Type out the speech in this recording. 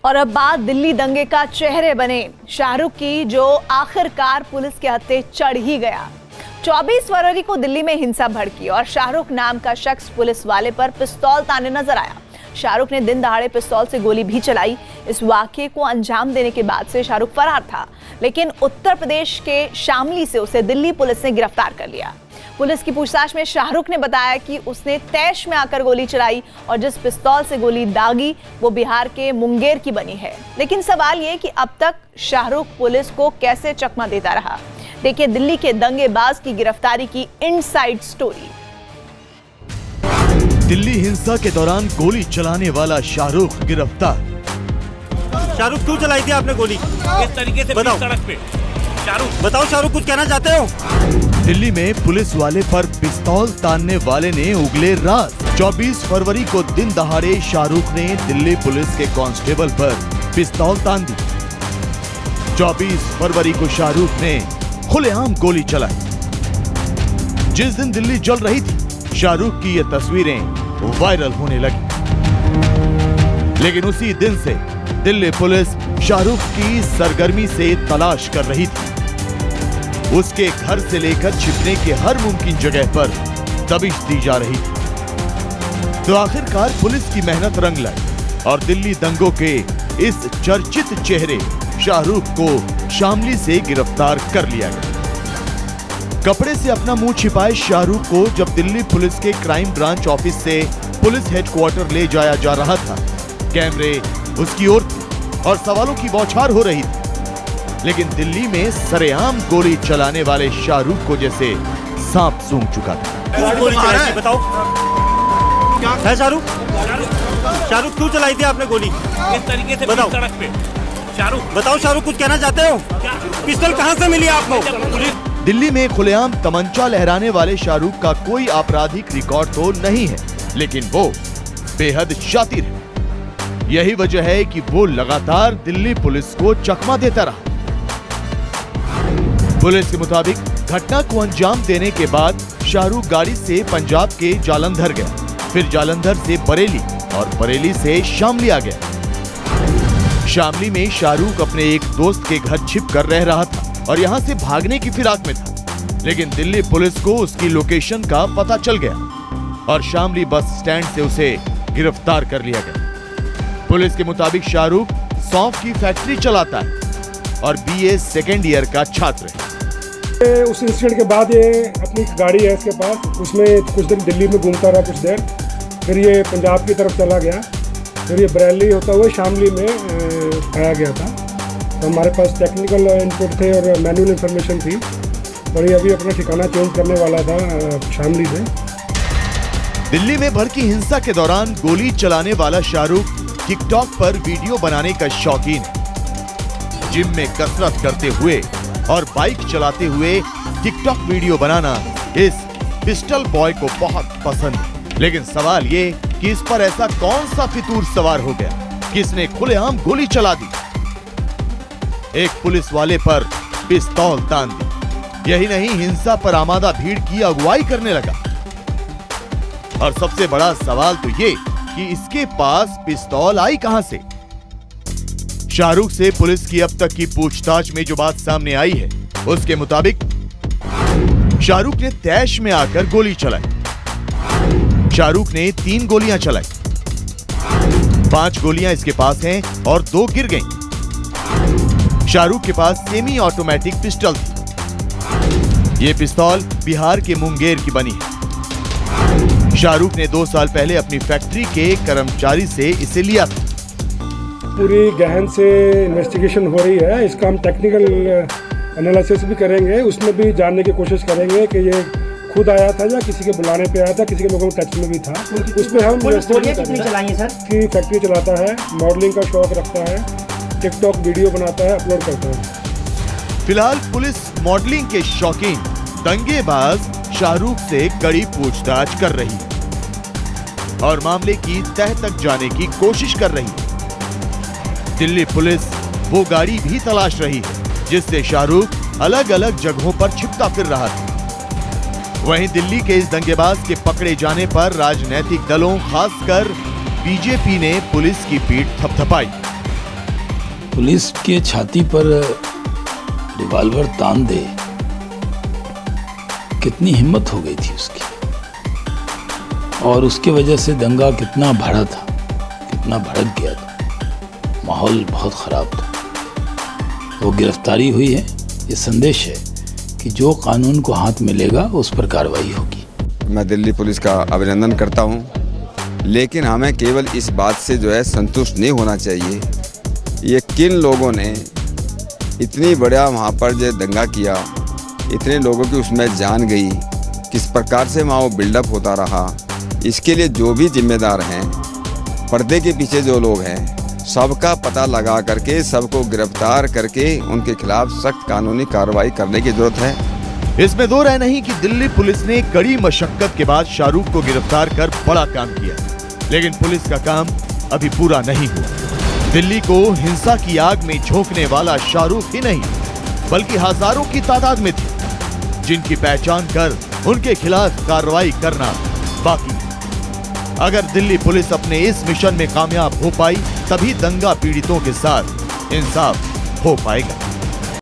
और अब बात दिल्ली दंगे का चेहरे बने शाहरुख की, जो आखिरकार पुलिस के हत्थे चढ़ ही गया। 24 फरवरी को दिल्ली में हिंसा भड़की और शाहरुख नाम का शख्स पुलिस वाले पर पिस्तौल ताने नजर आया। शाहरुख ने दिन दहाड़े पिस्तौल से गोली भी चलाई। इस वाकये को अंजाम देने के बाद से शाहरुख फरार था, लेकिन उत्तर प्रदेश के शामली से उसे दिल्ली पुलिस ने गिरफ्तार कर लिया। पुलिस की पूछताछ में शाहरुख ने बताया कि उसने तैश में आकर गोली चलाई और जिस पिस्तौल से गोली दागी वो बिहार के मुंगेर की बनी है। लेकिन सवाल ये कि अब तक शाहरुख पुलिस को कैसे चकमा देता रहा। देखिए दिल्ली के दंगेबाज की गिरफ्तारी की इनसाइड स्टोरी। दिल्ली हिंसा के दौरान गोली चलाने वाला शाहरुख गिरफ्तार। शाहरुख क्यों चलाई थी आपने गोली? किस तरीके से बताओ सड़क पे? शाहरुख बताओ, शाहरुख कुछ कहना चाहते हो? दिल्ली में पुलिस वाले पर पिस्तौल तानने वाले ने उगले राज। 24 फरवरी को दिन दहाड़े शाहरुख ने दिल्ली पुलिस के कांस्टेबल पर पिस्तौल तान दी। 24 फरवरी को शाहरुख ने खुलेआम गोली चलाई। जिस दिन दिल्ली जल रही थी, शाहरुख की ये तस्वीरें वायरल होने लगी। लेकिन उसी दिन से दिल्ली पुलिस शाहरुख की सरगर्मी से तलाश कर रही थी। उसके घर से लेकर छिपने के हर मुमकिन जगह पर दबिश दी जा रही थी। तो आखिरकार पुलिस की मेहनत रंग लाई और दिल्ली दंगों के इस चर्चित चेहरे शाहरुख को शामली से गिरफ्तार कर लिया गया। कपड़े से अपना मुंह छिपाए शाहरुख को जब दिल्ली पुलिस के क्राइम ब्रांच ऑफिस से पुलिस हेडक्वार्टर ले जाया जा रहा था, कैमरे उसकी ओर थे और सवालों की बौछार हो रही थी। लेकिन दिल्ली में सरेआम गोली चलाने वाले शाहरुख को जैसे सांप सूंघ चुका था। गोली चलाई थी बताओ क्या है? शाहरुख शाहरुख क्यों चलाई थी आपने गोली? किस तरीके से बताओ। सड़क पे? शाहरुख बताओ, शाहरुख कुछ कहना चाहते हो? पिस्तौल कहाँ से मिली आपको? दिल्ली में खुलेआम तमंचा लहराने वाले शाहरुख का कोई आपराधिक रिकॉर्ड तो नहीं है, लेकिन वो बेहद शातिर है। यही वजह है कि वो लगातार दिल्ली पुलिस को चकमा देता रहा। पुलिस के मुताबिक घटना को अंजाम देने के बाद शाहरुख गाड़ी से पंजाब के जालंधर गया, फिर जालंधर से बरेली और बरेली से शामली आ गया। शामली में शाहरुख अपने एक दोस्त के घर छिप कर रह रहा था और यहाँ से भागने की फिराक में था। लेकिन दिल्ली पुलिस को उसकी लोकेशन का पता चल गया और शामली बस स्टैंड से उसे गिरफ्तार कर लिया गया। पुलिस के मुताबिक शाहरुख सौंफ की फैक्ट्री चलाता है और BA सेकेंड ईयर का छात्र है। उस इंसिडेंट के बाद ये अपनी गाड़ी है इसके पास, उसमें कुछ दिन दिल्ली में घूमता रहा कुछ देर, फिर ये पंजाब की तरफ चला गया, फिर ये बरेली होता हुआ शामली में आया गया था। तो हमारे पास टेक्निकल इनपुट थे और मैनुअल इंफॉर्मेशन थी और ये अभी अपना ठिकाना चेंज करने वाला था शामली से। दिल्ली में भड़की हिंसा के दौरान गोली चलाने वाला शाहरुख टिकटॉक पर वीडियो बनाने का शौकीन है। जिम में कसरत करते हुए और बाइक चलाते हुए टिकटॉक वीडियो बनाना इस पिस्टल बॉय को बहुत पसंद है। लेकिन सवाल ये कि इस पर ऐसा कौन सा फितूर सवार हो गया कि इसने खुलेआम गोली चला दी, एक पुलिस वाले पर पिस्तौल तान दी। यही नहीं, हिंसा पर आमादा भीड़ की अगुवाई करने लगा। और सबसे बड़ा सवाल तो ये कि इसके पास पिस्तौल आई कहां से। शाहरुख से पुलिस की अब तक की पूछताछ में जो बात सामने आई है, उसके मुताबिक शाहरुख ने तैश में आकर गोली चलाई। शाहरुख ने 3 गोलियां चलाई, 5 गोलियां इसके पास हैं और 2 गिर गईं। शाहरुख के पास सेमी ऑटोमेटिक पिस्टल थी। ये पिस्तौल बिहार के मुंगेर की बनी है। शाहरुख ने 2 साल पहले अपनी फैक्ट्री के कर्मचारी से इसे लिया था। पूरी गहन से इन्वेस्टिगेशन हो रही है, इसका हम टेक्निकल एनालिसिस भी करेंगे, उसमें भी जानने की कोशिश करेंगे कि ये खुद आया था या किसी के बुलाने पे आया था, किसी के लोगों के टच में भी था। उसमें हम कितनी चलाई सर? की फैक्ट्री चलाता है, मॉडलिंग का शौक रखता है, टिकटॉक वीडियो बनाता है, अपलोड करता है। फिलहाल पुलिस मॉडलिंग के शौकीन दंगेबाज शाहरुख से कड़ी पूछताछ कर रही है और मामले की तह तक जाने की कोशिश कर रही है। दिल्ली पुलिस वो गाड़ी भी तलाश रही है जिससे शाहरुख अलग अलग जगहों पर छिपता फिर रहा था। वहीं दिल्ली के इस दंगेबाज के पकड़े जाने पर राजनीतिक दलों, खासकर बीजेपी ने पुलिस की पीठ थपथपाई। पुलिस के छाती पर रिवॉल्वर तान दे, कितनी हिम्मत हो गई थी उसकी, और उसके वजह से दंगा कितना बढ़ा था, कितना भड़क गया था, माहौल बहुत ख़राब था। वो गिरफ्तारी हुई है, ये संदेश है कि जो कानून को हाथ मिलेगा उस पर कार्रवाई होगी। मैं दिल्ली पुलिस का अभिनंदन करता हूं, लेकिन हमें केवल इस बात से जो है संतुष्ट नहीं होना चाहिए। ये किन लोगों ने इतनी बड़ा वहाँ पर जो दंगा किया, इतने लोगों की उसमें जान गई, किस प्रकार से वहाँ वो बिल्डअप होता रहा, इसके लिए जो भी जिम्मेदार हैं, पर्दे के पीछे जो लोग हैं, सबका पता लगा करके सबको गिरफ्तार करके उनके खिलाफ सख्त कानूनी कार्रवाई करने की जरूरत है। इसमें दो राय नहीं कि दिल्ली पुलिस ने कड़ी मशक्कत के बाद शाहरुख को गिरफ्तार कर बड़ा काम किया, लेकिन पुलिस का काम अभी पूरा नहीं हुआ। दिल्ली को हिंसा की आग में झोंकने वाला शाहरुख ही नहीं, बल्कि हजारों की तादाद में थे, जिनकी पहचान कर उनके खिलाफ कार्रवाई करना बाकी है। अगर दिल्ली पुलिस अपने इस मिशन में कामयाब हो पाई, तभी दंगा पीड़ितों के साथ इंसाफ हो पाएगा।